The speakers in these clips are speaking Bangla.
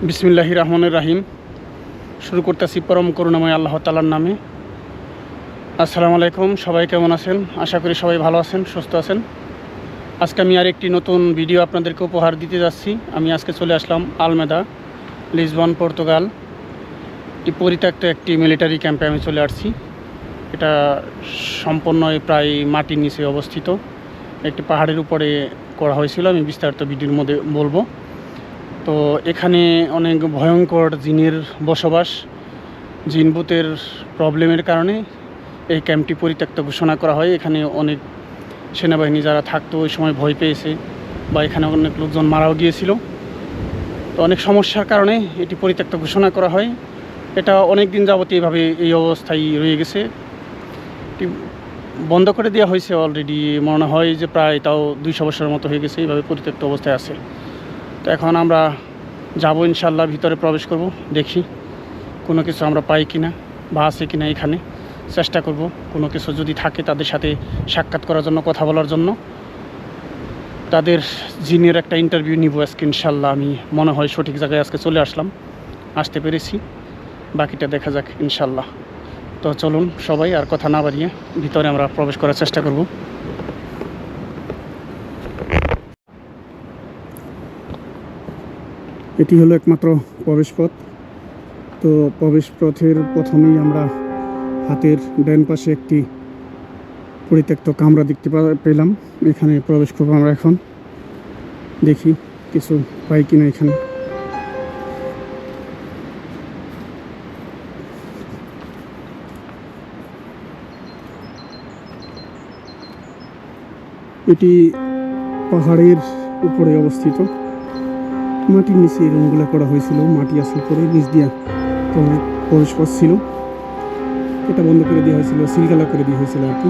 বিসমিল্লাহির রহমানির রহিম। শুরু করতেছি পরম করুণাময় আল্লাহ তাআলার নামে। আসসালামু আলাইকুম, সবাই কেমন আছেন? আশা করি সবাই ভালো আছেন, সুস্থ আছেন। আজকে আমি আরেকটি নতুন ভিডিও আপনাদেরকে উপহার দিতে যাচ্ছি। আমি আজকে চলে আসলাম আলমেদা, লিসবন, পর্তুগাল। একটি পরিত্যক্ত একটি মিলিটারি ক্যাম্পে আমি চলে আসছি। এটা সম্পূর্ণই প্রায় মাটির নিচে অবস্থিত, একটি পাহাড়ের উপরে করা হয়েছিল। আমি বিস্তারিত ভিডিওর মধ্যে বলবো। তো এখানে অনেক ভয়ঙ্কর জিনের বসবাস। জিনভূতের প্রবলেমের কারণে এই ক্যাম্পটি পরিত্যক্ত ঘোষণা করা হয়। এখানে অনেক সেনাবাহিনী যারা থাকতো ওই সময় ভয় পেয়েছে, বা এখানে অনেক লোকজন মারাও গিয়েছিল। তো অনেক সমস্যার কারণে এটি পরিত্যক্ত ঘোষণা করা হয়। এটা অনেক দিন যাবত এইভাবে এই অবস্থায় রয়ে গেছে। এটি বন্ধ করে দেওয়া হয়েছে অলরেডি, মনে হয় যে প্রায় তাও 200 বছরের মতো হয়ে গেছে এইভাবে পরিত্যক্ত অবস্থায় আছে। তো এখন আমরা যাব, ইনশাল্লাহ ভিতরে প্রবেশ করব, দেখি কোনো কিছু আমরা পাই কিনা বা আছে কিনা। এখানে চেষ্টা করব কোনো কিছু যদি থাকে তাদের সাথে সাক্ষাৎ করার জন্য, কথা বলার জন্য। তাদের জিনের একটা ইন্টারভিউ নিব আজকে ইনশাল্লাহ। আমি মনে হয় সঠিক জায়গায় আজকে চলে আসতে পেরেছি। বাকিটা দেখা যাক ইনশাল্লাহ। তো চলুন সবাই আর কথা না বাড়িয়ে ভিতরে আমরা প্রবেশ করার চেষ্টা করব। এটি হলো একমাত্র প্রবেশপথ। তো প্রবেশপথের প্রথমেই আমরা হাতের ডান পাশে একটি পরিত্যক্ত কামরা দেখতে পেলাম। এখানে প্রবেশ করবো আমরা এখন, দেখি কিছু পাই কিনা এখানে। এটি পাহাড়ের উপরে অবস্থিত। মাটির নিচে এই রুমগুলো করা হয়েছিল, মাটি আসলে করে নিচ দিয়া প্রবেশ পথ ছিল। এটা বন্ধ করে দেওয়া হয়েছিল, সিলগালা করে দেওয়া হয়েছিল আর কি।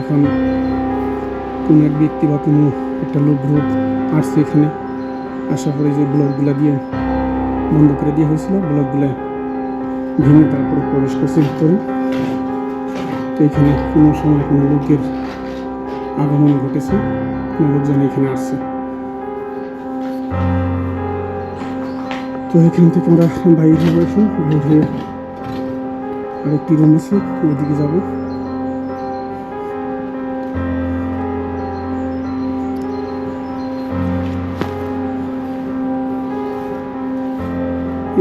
এখন কোনো এক ব্যক্তি বা কোনো একটা লোক গ্রুপ আসছে এখানে, আসার পরে যে ব্লকগুলো দিয়ে বন্ধ করে দেওয়া হয়েছিল, ব্লকগুলো ভেঙে তারপরে প্রবেশ করছে ভিতরে। তো এখানে কোনো সময় কোনো লোকের আগমন ঘটেছে, কোনো লোকজন এখানে আসছে। তো এখান থেকে আমরা বাইরে যাবো, এখন বের হয়ে আরেকটি রুম আছে, ওইদিকে যাব।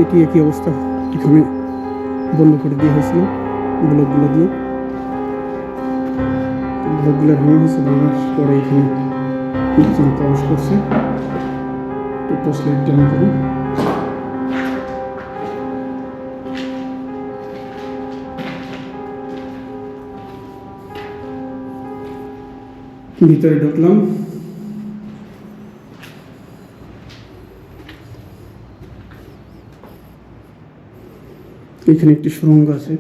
এটি একই অবস্থা, এখানে বন্ধ করে দেওয়া হয়েছিল ব্লকগুলো দিয়ে। ব্লকগুলো ভাঙা হয়েছে, ভাঙার পরে এখানে লোকজন প্রবেশ করছে। টর্চ লাইট টান করে ভিতরে ঢুকলাম। এখানে একটি সুড়ঙ্গ আছে।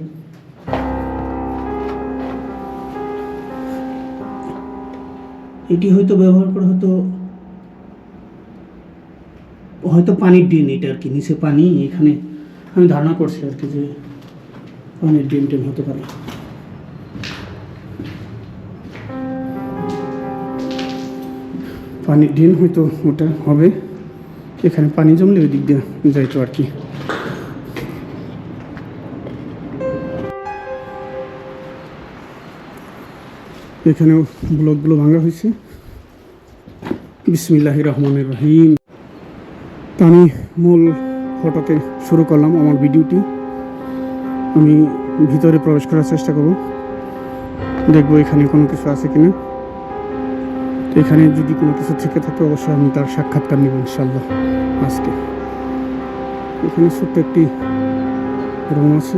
এটি হয়তো ব্যবহার করা হয়তো পানির ড্রেন এটা আর কি, নিচে পানি। এখানে আমি ধারণা করছি আর কি যে পানির ড্রেন হতে পারে। পানির ড্রেন হয়তো ওটা হবে। এখানে পানি জমলে ওই দিক দিয়ে যাইতো আর কি। এখানেও ব্লকগুলো ভাঙা হয়েছে। বিসমিল্লাহির রহমানির রহিম। তো আমি মূল ফটোতে শুরু করলাম আমার ভিডিওটি। আমি ভিতরে প্রবেশ করার চেষ্টা করব, দেখবো এখানে কোনো কিছু আছে কিনা। তো এখানে যদি কোনো কিছু থেকে থাকে অবশ্যই আমি তার সাক্ষাৎকার নেব ইনশাল্লাহ আজকে। এখানে ছোট্ট একটি রুম আছে।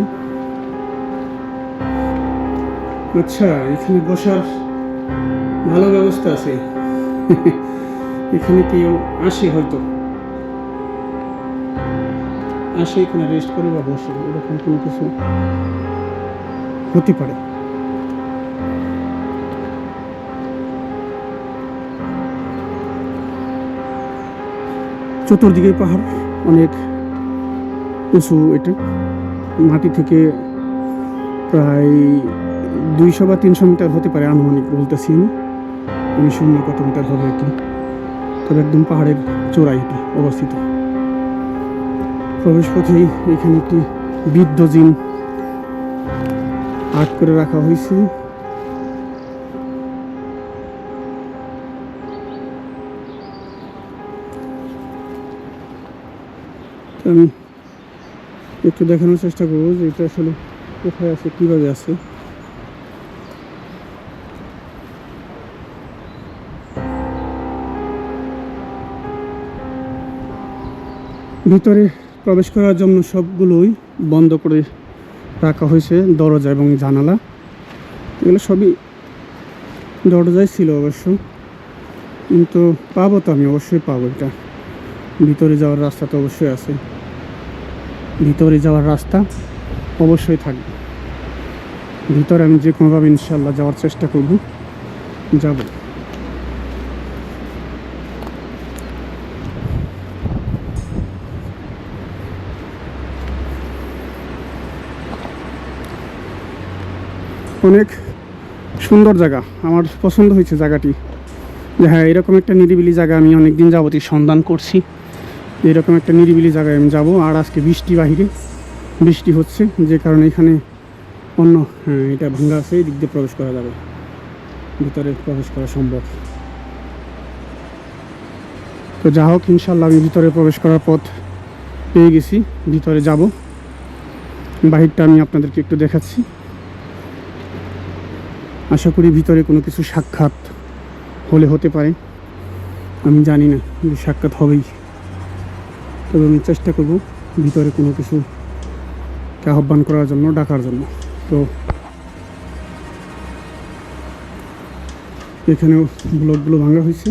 আচ্ছা, এখানে বসার ভালো ব্যবস্থা আছে। এখানে কেউ আসে, হয়তো আসে এখানে রেস্ট করে বা বসে, এরকম কোনো কিছু হতে পারে। চতুর্দিকে পাহাড়, অনেক উঁচু। এটা মাটি থেকে প্রায় 200 বা 300 মিটার হতে পারে, আনুমানিক বলতেছি আমি শূন্য কত মিটার হবে এটি। তবে একদম পাহাড়ের চূড়ায় এটি অবস্থিত। প্রবেশ পথেই এখানে একটি বৃদ্ধ জিন আর্ট করে রাখা হয়েছে। আমি একটু দেখানোর চেষ্টা করবো যে এটা আসলে কোথায় আছে, কীভাবে আছে। ভিতরে প্রবেশ করার জন্য সবগুলোই বন্ধ করে রাখা হয়েছে, দরজা এবং জানালা এগুলো সবই দরজায় ছিল অবশ্য, কিন্তু পাবো তো, আমি অবশ্যই পাবো। এটা ভিতরে যাওয়ার রাস্তা তো অবশ্যই আছে, ভিতরে যাওয়ার রাস্তা অবশ্যই থাকবে। ভিতরে আমি যে কোনোভাবে ইনশাল্লাহ যাওয়ার চেষ্টা করব, যাব। অনেক সুন্দর জায়গা, আমার পছন্দ হয়েছে জায়গাটি। যে হ্যাঁ, এরকম একটা নিরিবিলি জায়গা আমি অনেক দিন যাবতীয় সন্ধান করছি, এরকম একটা নিরিবিলি জায়গায় আমি যাব। আর আজকে বৃষ্টি, বাহিরে বৃষ্টি হচ্ছে, যে কারণে এখানে অন্য, হ্যাঁ এটা ভাঙ্গা আছে, এই দিক দিয়ে প্রবেশ করা যাবে, ভিতরে প্রবেশ করা সম্ভব। তো যা হোক, ইনশাল্লাহ আমি ভিতরে প্রবেশ করার পথ পেয়ে গেছি, ভিতরে যাব। বাহিরটা আমি আপনাদেরকে একটু দেখাচ্ছি। আশা করি ভিতরে কোনো কিছু সাক্ষাৎ হলে হতে পারে, আমি জানি না যে সাক্ষাৎ হবেই, তবে আমি চেষ্টা করব ভিতরে কোনো কিছুকে আহ্বান করার জন্য, ডাকার জন্য। তো এখানেও ব্লকগুলো ভাঙা হয়েছে।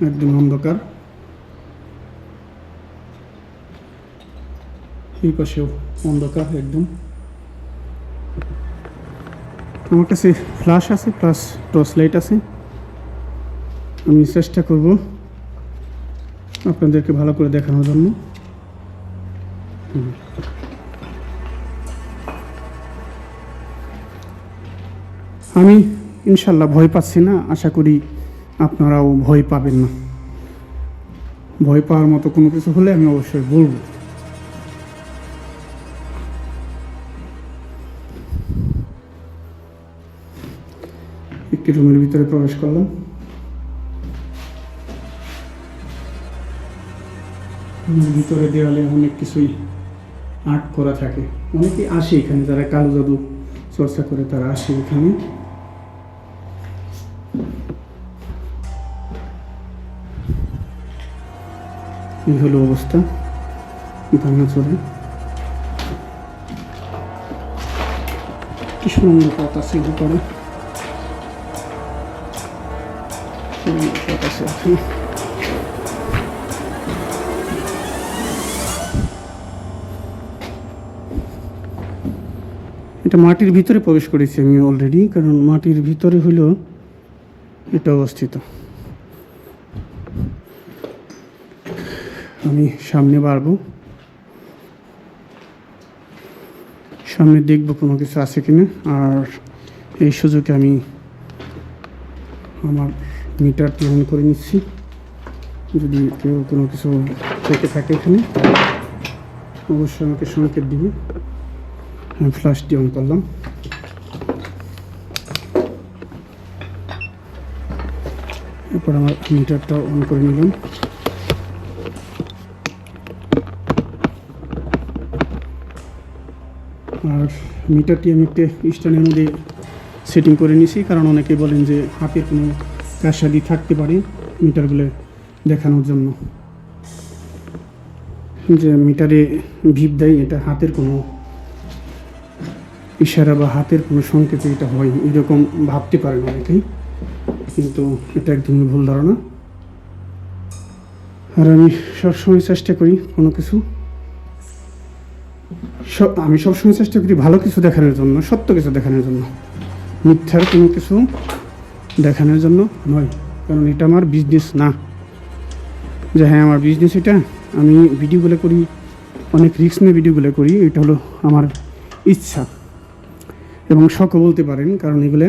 একদম অন্ধকার, এই পাশেও অন্ধকার একদম। আমার কাছে ফ্ল্যাশ আছে প্লাস টর্চ লাইট আছে, আমি চেষ্টা করব আপনাদেরকে ভালো করে দেখানোর জন্য। আমি ইনশাল্লাহ ভয় পাচ্ছি না, আশা করি আপনারাও ভয় পাবেন না। ভয় পাওয়ার মতো কোনো কিছু হলে আমি অবশ্যই বলবো। একটি রুমের ভিতরে প্রবেশ করলাম। ভিতরে দেওয়ালে অনেক কিছুই আর্ট করা থাকে, অনেকেই আসে এখানে, যারা কালো জাদু চর্চা করে তারা আসে এখানে। এই হলো অবস্থা ভাঙাচোরে। কি সুন্দর পথ আছে ভিতরে, পথ আছে এখানে। এটা মাটির ভিতরে প্রবেশ করেছি আমি অলরেডি, কারণ মাটির ভিতরে হইল এটা অবস্থিত। আমি সামনে বাড়বো, সামনে দেখবো কোনো কিছু আছে কিনা। আর এই সুযোগে আমি আমার মিটারটি অন করে নিচ্ছি, যদি কেউ কোনো কিছু থেকে থাকে এখানে অবশ্যই আমাকে সংকেত দিবে। আমি ফ্ল্যাশটি অন করলাম। এরপর আমার মিটারটা অন করে নিলাম। আর মিটারটি আমি একটা স্ট্যান্ডের মধ্যে সেটিং করে নিয়েছি, কারণ অনেকে বলেন যে হাতের কোনো কারসাজি থাকতে পারে মিটারগুলো দেখানোর জন্য, যে মিটারে ভিপ দেয়, এটা হাতের কোনো ইশারা বা হাতের কোনো সংকেতে এটা হয়, এরকম ভাবতে পারেন অনেকেই, কিন্তু এটা একদমই ভুল ধারণা। আর আমি সবসময় চেষ্টা করি কোনো কিছু, আমি সবসময় চেষ্টা করি ভালো কিছু দেখানোর জন্য, সত্য কিছু দেখানোর জন্য, মিথ্যার কোনো কিছু দেখানোর জন্য নয়। কারণ এটা আমার বিজনেস না যে হ্যাঁ আমার বিজনেস এটা, আমি ভিডিওগুলো করি, অনেক রিস্ক নিয়ে ভিডিওগুলো করি, এটা হলো আমার ইচ্ছা এবং শখও বলতে পারেন। কারণ এগুলো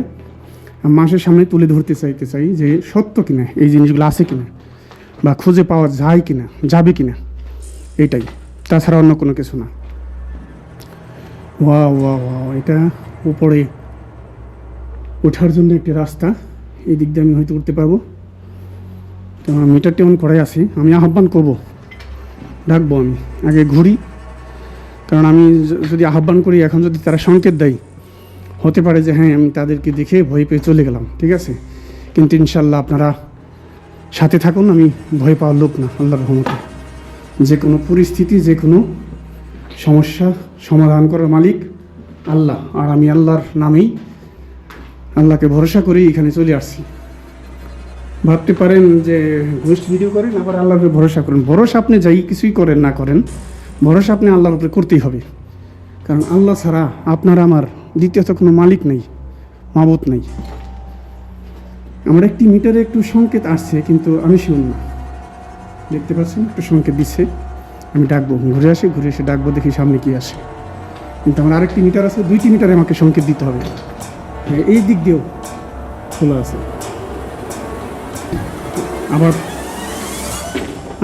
মানুষের সামনে তুলে ধরতে চাই যে সত্য কিনা, এই জিনিসগুলো আছে কিনা, বা খুঁজে পাওয়া যায় কিনা, যাবে কিনা, এটাই, তাছাড়া অন্য কোনো কিছু না। ওয়া ওয়া ওয়া, এটা উপরে ওঠার জন্য একটি রাস্তা, এই দিক দিয়ে আমি হয়তো উঠতে পারবো। তো মিটারটি অন করাই আছি, আমি আহ্বান করব, ডাকবো, আমি আগে ঘুরি, কারণ আমি যদি আহ্বান করি এখন, যদি তারা সংকেত দেয়, হতে পারে যে হ্যাঁ আমি তাদেরকে দেখে ভয় পেয়ে চলে গেলাম, ঠিক আছে। কিন্তু ইনশাল্লাহ আপনারা সাথে থাকুন, আমি ভয় পাওয়ার লোক না, আল্লাহর রহমতে। যে কোনো পরিস্থিতি, যে কোনো সমস্যা সমাধান করার মালিক আল্লাহ, আর আমি আল্লাহর নামেই, আল্লাহকে ভরসা করেই এখানে চলে আসছি। ভাবতে পারেন যে ঘোস্ট ভিডিও করেন, আবার আল্লাহকে ভরসা করেন। ভরসা আপনি যাই কিছুই করেন না করেন, ভরসা আপনি আল্লাহর উপরে করতেই হবে, কারণ আল্লাহ ছাড়া আপনার আমার দ্বিতীয়ত কোনো মালিক নেই, মাবুদ নেই। আমার একটি মিটারে একটু সংকেত আসছে, কিন্তু আমি শিওর না। দেখতে পাচ্ছেন একটু সংকেত দিচ্ছে, আমি ডাকবো, ঘুরে এসে ডাকবো, দেখি সামনে কি আসে। কিন্তু আমার আরেকটি মিটার আছে, 2টি মিটারে আমাকে সংকেত দিতে হবে। হ্যাঁ, এই দিক দিয়েও খোলা আছে। আবার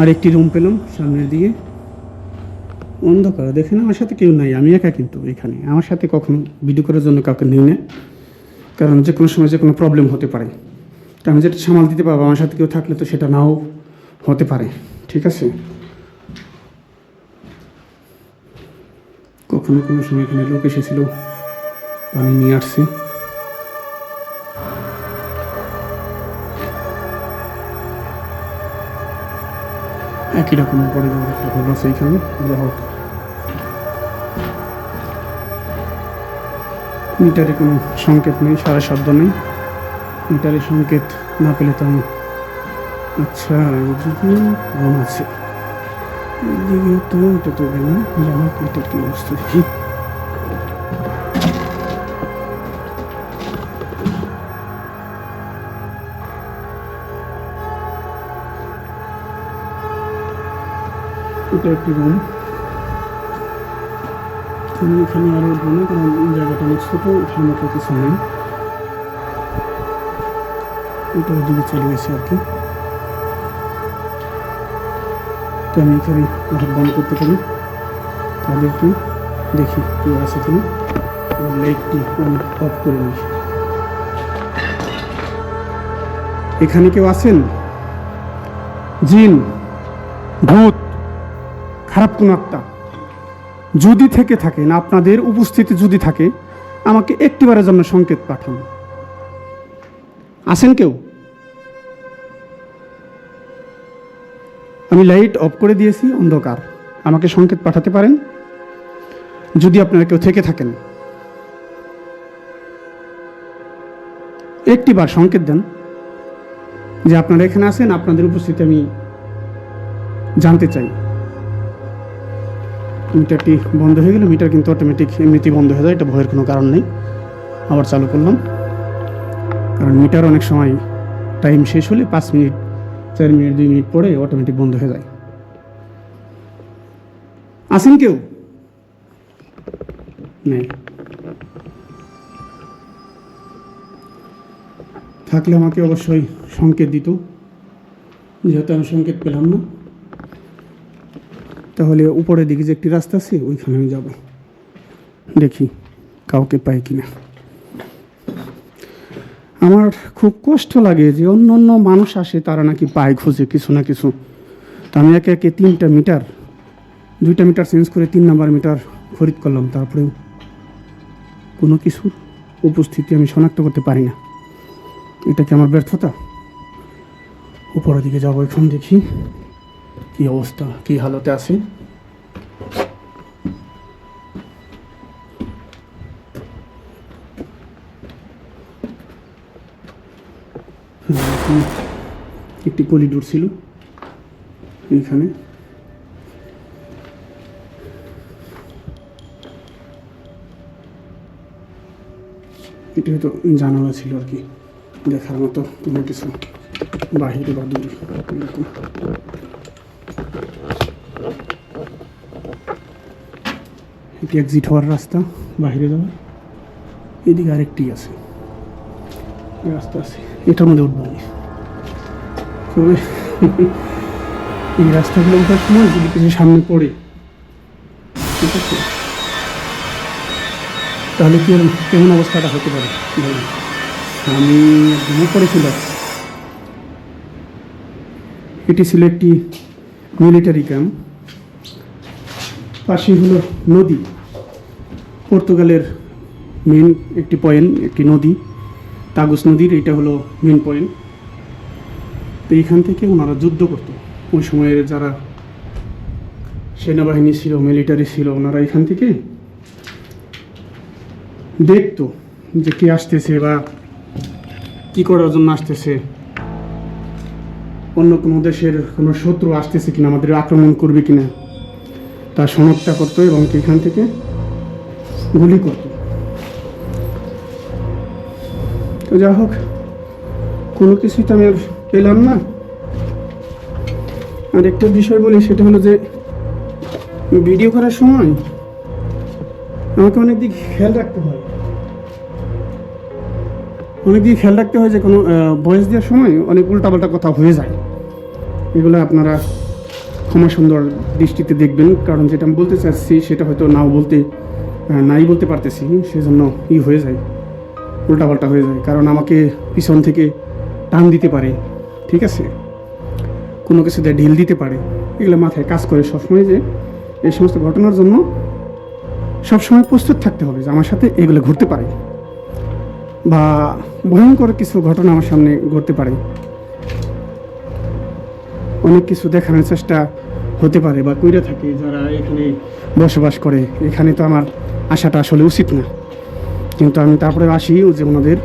আরেকটি রুম পেলাম সামনের দিকে, অন্ধকার, দেখেন আমার সাথে কেউ নাই, আমি একা। কিন্তু এখানে আমার সাথে কখনো ভিডিও করার জন্য কাউকে নেই না, কারণ যে কোনো সময় যে কোনো প্রবলেম হতে পারে। তো আমি যেটা সামাল দিতে পারবো, আমার সাথে কেউ থাকলে তো সেটা নাও হতে পারে, ঠিক আছে। কখনো কোনো সময় এখানে লোক এসেছিল, পানি নিয়ে আসছে। একই রকম পরে যাওয়ার একটা ঘর আছে এখানে, যা হোক। মিটারে কোনো সংকেত নেই, সারা শব্দ নেই, মিটারে সংকেত না পেলে তো আমি, আচ্ছা এইদিকে রুম আছে, এইদিকে তো এটা তো না, জানো এটা কি অবস্থা দেখি। এটা একটি রুম, আমি এখানে আরও উঠবো না, কারণ জায়গাটা অনেক ছোটো, ওঠার মতো কিছু নেই। এটা ওদিকে চলে গেছে আর কি। তো আমি এখানে আহ্বান করতে পারি তাদেরকে, দেখি কেউ আছে কিনা। লাইটটি আমি অফ করে নিই। এখানে কেউ আছেন? জিন, ভূত, খারাপ কোন আত্মা যদি থেকে থাকেন, আপনাদের উপস্থিতি যদি থাকে, আমাকে একটিবারের জন্য সংকেত পাঠান। আছেন কেউ? আমি লাইট অফ করে দিয়েছি, অন্ধকার, আমাকে সংকেত পাঠাতে পারেন যদি আপনারা কেউ থেকে থাকেন। একটিবার সংকেত দেন যে আপনারা এখানে আছেন, আপনাদের উপস্থিতি আমি জানতে চাই। মিটারটি বন্ধ হয়ে গেল, মিটার কিন্তু অটোমেটিক এমনিতেই বন্ধ হয়ে যায়, এটা ভয়ের কোনো কারণ নেই। আবার চালু করলাম, কারণ মিটার অনেক সময় টাইম শেষ হলে 5 মিনিট, 4 মিনিট, 2 মিনিট পরে অটোমেটিক বন্ধ হয়ে যায়। আছেন কেউ? নেই। থাকলে আমাকে অবশ্যই সংকেত দিত, যেহেতু আমি সংকেত পেলাম না, তাহলে উপরের দিকে যে একটি রাস্তা আছে ওইখানে আমি যাব, দেখি কাউকে পাই কিনা। আমার খুব কষ্ট লাগে যে অন্য অন্য মানুষ আসে, তারা নাকি পায়, খোঁজে কিছু না কিছু। তো আমি একে একে 3টা মিটার, 2টা মিটার চেঞ্জ করে 3 নাম্বার মিটার খরিদ করলাম, তারপরেও কোনো কিছুর উপস্থিতি আমি শনাক্ত করতে পারি না। এটা কি আমার ব্যর্থতা? উপরের দিকে যাবো এখন, দেখি কি অবস্থা, কি হালতে আছে। একটি করিডোর ছিল এইখানে, এটা হয়তো জানালা ছিল আর কি, দেখার মতো কোনো কিছু, বাহিরে বা দূরে এরকম। এটি এক্সিট হওয়ার রাস্তা, বাহিরে যাওয়ার। এদিকে আরেকটি আছে, রাস্তা আছে, এটার মধ্যে উঠবো আমি। তবে এই রাস্তাগুলো ওঠার সময় যদি কিছু সামনে পড়ে, ঠিক আছে, তাহলে কি কেমন অবস্থাটা হতে পারে বলুন। আমি একদম উপরে ছিল। এটি ছিল একটি মিলিটারি ক্যাম্প, পাশে হলো নদী, পর্তুগালের মেন একটি পয়েন্ট, একটি নদী, তাগুস নদীর, এটা হলো মেন পয়েন্ট। তো এইখান থেকে ওনারা যুদ্ধ করতো, ওই সময়ের যারা সেনাবাহিনী ছিল, মিলিটারি ছিল, ওনারা এখান থেকে দেখতো যে কে আসতেছে বা কী করার জন্য আসতেছে, অন্য কোনো দেশের কোনো শত্রু আসতেছে কিনা, আমাদের আক্রমণ করবে কিনা, তা শনাক্ত করতো এবং এখান থেকে গুলি করতো। তো যা হোক, কোনো কিছুই তো আমি আর পেলাম না। আর একটা বিষয় বলি, সেটা হলো যে ভিডিও করার সময় আমাকে অনেক দিক খেয়াল রাখতে হয়, যে কোনো ভয়েস দেওয়ার সময় অনেক উল্টাপাল্টা কথা হয়ে যায়। এগুলো আপনারা ক্ষমা সুন্দর দৃষ্টিতে দেখবেন, কারণ যেটা আমি বলতে চাচ্ছি সেটা হয়তো নাই বলতে পারতেছি, সেজন্য হয়ে যায়, উল্টাপাল্টা হয়ে যায়। কারণ আমাকে পিছন থেকে টান দিতে পারে, ঠিক আছে, কোনো কিছুতে ঢিল দিতে পারে, এগুলো মাথায় কাজ করে সবসময়, যে এই সমস্ত ঘটনার জন্য সবসময় প্রস্তুত থাকতে হবে যে আমার সাথে এগুলো ঘটতে পারে বা ভয়ঙ্কর কিছু ঘটনা আমার সামনে ঘটতে পারে, অনেক কিছু দেখানোর চেষ্টা হতে পারে বা কইরা থাকে যারা এখানে বসবাস করে। এখানে তো আমার আসাটা আসলে উচিত না, কিন্তু আমি তারপরে আসি যে ওনাদের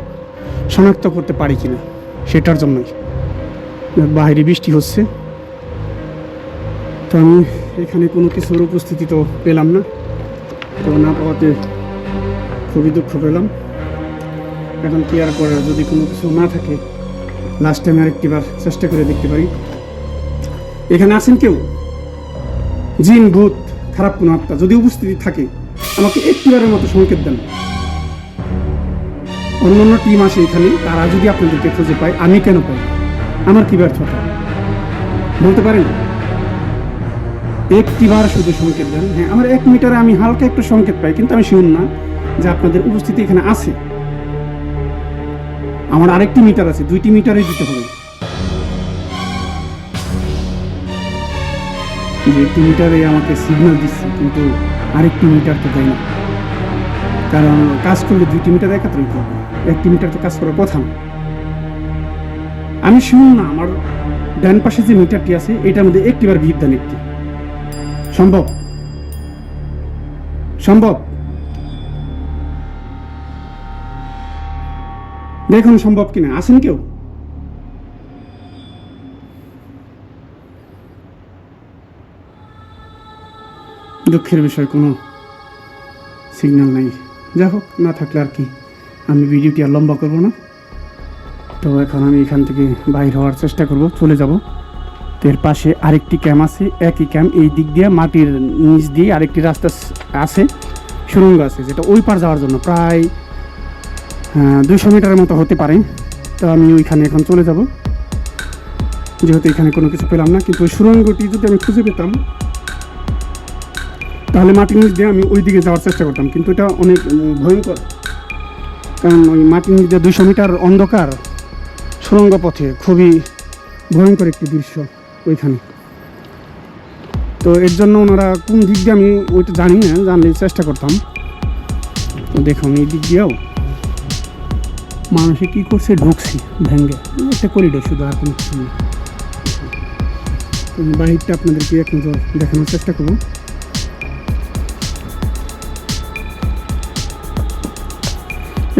শনাক্ত করতে পারি কিনা সেটার জন্যই। বাইরে বৃষ্টি হচ্ছে, তো আমি এখানে কোনো কিছুর উপস্থিতি তো পেলাম না, তো না পাওয়াতে খুবই দুঃখ পেলাম। এখন কি আর করার, যদি কোনো কিছু না থাকে লাস্ট টাইম আরেকটিবার চেষ্টা করে দেখতে পারি। এখানে আছেন কেউ, জিন, ভূত, খারাপ কোনো আত্মা যদি উপস্থিতি থাকে, আমাকে একটিবারের মতো সংকেত দেন। অন্য অন্য টিম আসে এখানে, তারা যদি আপনাদেরকে খুঁজে পায়, আমি কেন পাই? আমার কি ব্যর্থতা বলতে পারেন? একটিবার শুধু সংকেত দেন। হ্যাঁ, আমার 1 মিটারে আমি হালকা একটু সংকেত পাই, কিন্তু আমি শিওর না যে আপনাদের উপস্থিতি এখানে আছে। আমার আরেকটি মিটার আছে, 2টি মিটারে দিতে হবে। যে 1টি মিটারে আমাকে সিগন্যাল দিচ্ছে, কিন্তু আরেকটি মিটার তো দেয় না, কারণ কাজ করলে 2টি মিটার একাত্রই করবে, 1টি মিটার তো কাজ করার কথা না। আমি শিওর না আমার ডান পাশে যে মিটারটি আছে এটার মধ্যে একটিবার ভিড় দেন, একটি সম্ভব? দেখুন সম্ভব কিনা, আছেন কেউ? দুঃখের বিষয়, কোনো সিগন্যাল নাই। যা হোক, না থাকলে আর কি, আমি ভিডিওটি আর লম্বা করবো না। তো এখন আমি এখান থেকে বাইর হওয়ার চেষ্টা করব, চলে যাব। তো এর পাশে আরেকটি ক্যাম্প আছে, একই ক্যাম্প, এই দিক দিয়ে মাটির নিচ দিয়ে আরেকটি রাস্তা আছে, সুড়ঙ্গ আছে, যেটা ওই পার যাওয়ার জন্য প্রায় 200 মিটারের মতো হতে পারে। তো আমি ওইখানে এখন চলে যাব, যেহেতু এখানে কোনো কিছু পেলাম না। কিন্তু ওই সুড়ঙ্গটি যদি আমি খুঁজে পেতাম, তাহলে মাটির নিচ দিয়ে আমি ওই দিকে যাওয়ার চেষ্টা করতাম। কিন্তু এটা অনেক ভয়ঙ্কর, কারণ ওই মাটির নিচ দিয়ে 200 মিটার অন্ধকার সুড়ঙ্গ পথে, খুবই ভয়ঙ্কর একটি দৃশ্য ওইখানে। তো এর জন্য ওনারা কোন দিক দিয়ে আমি ওইটা জানি না, জানলে চেষ্টা করতাম। তো দেখুন, এই দিক দিয়েও মানুষে কী করছে, ঢুকছি ভেঙ্গে, একটা করিডোর শুধু, আর কোনো কিছু নেই। বাহিরটা আপনাদেরকে এক নজর দেখানোর চেষ্টা করব।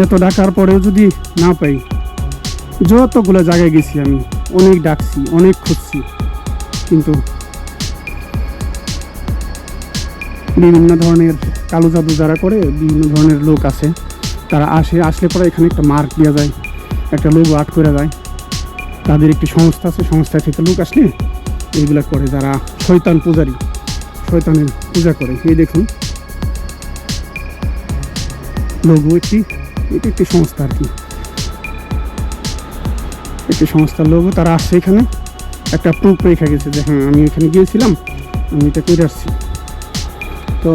এত ডাকার পরেও যদি না পাই, যতগুলো জায়গায় গেছি আমি, অনেক ডাকছি, অনেক খুঁজছি, কিন্তু বিভিন্ন ধরনের কালো জাদু যারা করে, বিভিন্ন ধরনের লোক আছে, তারা আসলে পরে এখানে একটা মার্ক দেওয়া যায়, একটা লোক আর্ট করে যায়। তাদের একটি সংস্থা আছে, সংস্থা থেকে লোক আসলে এইগুলা করে, যারা শয়তান পূজারী, শয়তানের পূজা করে। এই দেখুন লোগো, এটা একটি সংস্থা আর কি। একটি সংস্থার লোক, তারা আসছে এখানে একটা প্রুফ রেখে গেছে যে হ্যাঁ আমি এখানে গিয়েছিলাম, আমি এটা করে আসছি। তো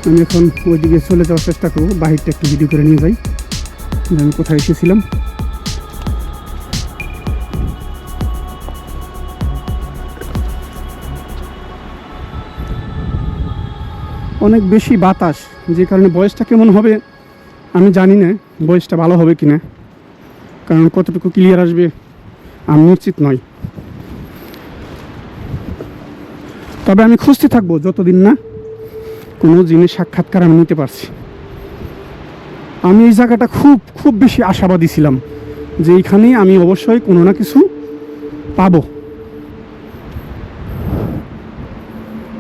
আমি এখন ওইদিকে চলে যাওয়ার চেষ্টা করবো, বাহিরটা একটু ভিডিও করে নিয়ে যাই যে আমি কোথায় এসেছিলাম। অনেক বেশি বাতাস, যে কারণে বয়সটা কেমন হবে আমি জানি না, বয়সটা ভালো হবে কিনা, কারণ কতটুকু ক্লিয়ার আসবে আমি নিশ্চিত নয়। তবে আমি খুঁজতে থাকবো যতদিন না কোনো জিনিস সাক্ষাৎকার আমি নিতে পারছি। আমি এই জায়গাটা খুব খুব বেশি আশাবাদী ছিলাম যে এইখানে আমি অবশ্যই কোনো না কিছু পাবো,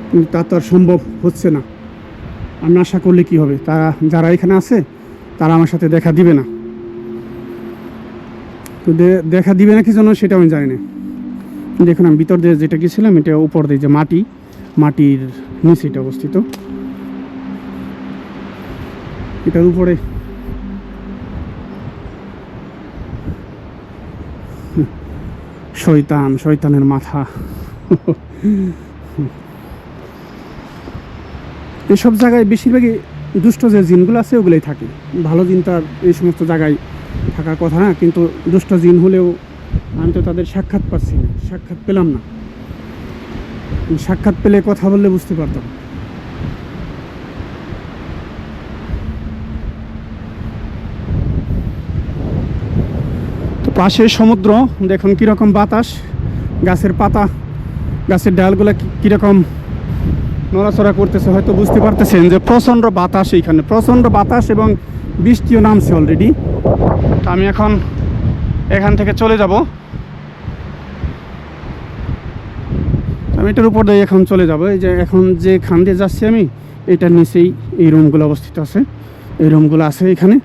কিন্তু তা তো আর সম্ভব হচ্ছে না। আমি আশা করলে কি হবে, তারা যারা এখানে আছে তারা আমার সাথে দেখা দিবে না। তো দেখা দিবে না কি জন্য সেটা আমি জানি না। দেখুন আমি ভিতর দিয়ে যেটা গেছিলাম, এটা উপর দিয়ে যে মাটির নিচে এটা অবস্থিত, এটার উপরে শয়তানের মাথা। এসব জায়গায় বেশিরভাগই দুষ্ট যে জিনগুলো আছে ওগুলোই থাকে, ভালো জিন তো আর এই সমস্ত জায়গায় থাকার কথা না। কিন্তু দুষ্ট জিন হলেও আমি তো তাদের সাক্ষাৎ পাচ্ছি না, সাক্ষাৎ পেলাম না। সাক্ষাৎ পেলে কথা বললে বুঝতে পারতাম। তো পাশে সমুদ্র, দেখুন কীরকম বাতাস, গাছের পাতা, গাছের ডালগুলো কীরকম নড়াচড়া করতেছে। হয়তো বুঝতে পারতেছেন যে প্রচণ্ড বাতাস, এইখানে প্রচণ্ড বাতাস এবং বৃষ্টিও নামছে অলরেডি। তো আমি এখন এখান থেকে চলে যাব, আমি এটার উপর দিয়ে এখন চলে যাব। এই যে এখন যে খান দিয়ে যাচ্ছি আমি, এটার নিচেই এই রুমগুলো অবস্থিত আছে, এই রুমগুলো আছে এখানে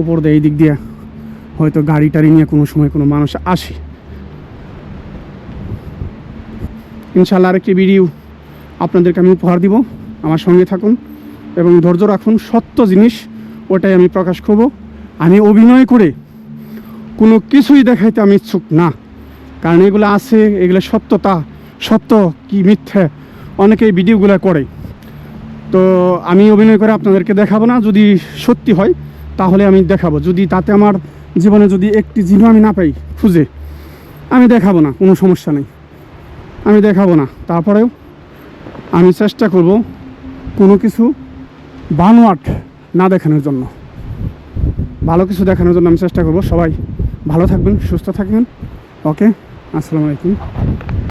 উপর দিয়ে। এই দিক দিয়ে হয়তো গাড়ি টাড়ি নিয়ে কোনো সময় কোনো মানুষ আসে। ইনশাআল্লাহ আরেকটি ভিডিও আপনাদেরকে আমি উপহার দিব, আমার সঙ্গে থাকুন এবং ধৈর্য রাখুন। সত্য জিনিস ওটাই আমি প্রকাশ করব। আমি অভিনয় করে কোনো কিছুই দেখাইতে আমি ইচ্ছুক না, কারণ এগুলো আছে, এগুলো সত্যতা, সত্য কি মিথ্যা অনেকেই ভিডিওগুলো করে। তো আমি অভিনয় করে আপনাদেরকে দেখাবো না। যদি সত্যি হয় তাহলে আমি দেখাবো, যদি তাতে আমার জীবনে যদি একটি জিনিস আমি না পাই খুঁজে, আমি দেখাবো না, কোনো সমস্যা নেই, আমি দেখাবো না। তারপরেও আমি চেষ্টা করব কোনো কিছু বানোয়াট না দেখানোর জন্য, ভালো কিছু দেখানোর জন্য আমি চেষ্টা করব। সবাই ভালো থাকবেন, সুস্থ থাকবেন। ওকে, আসসালামু আলাইকুম।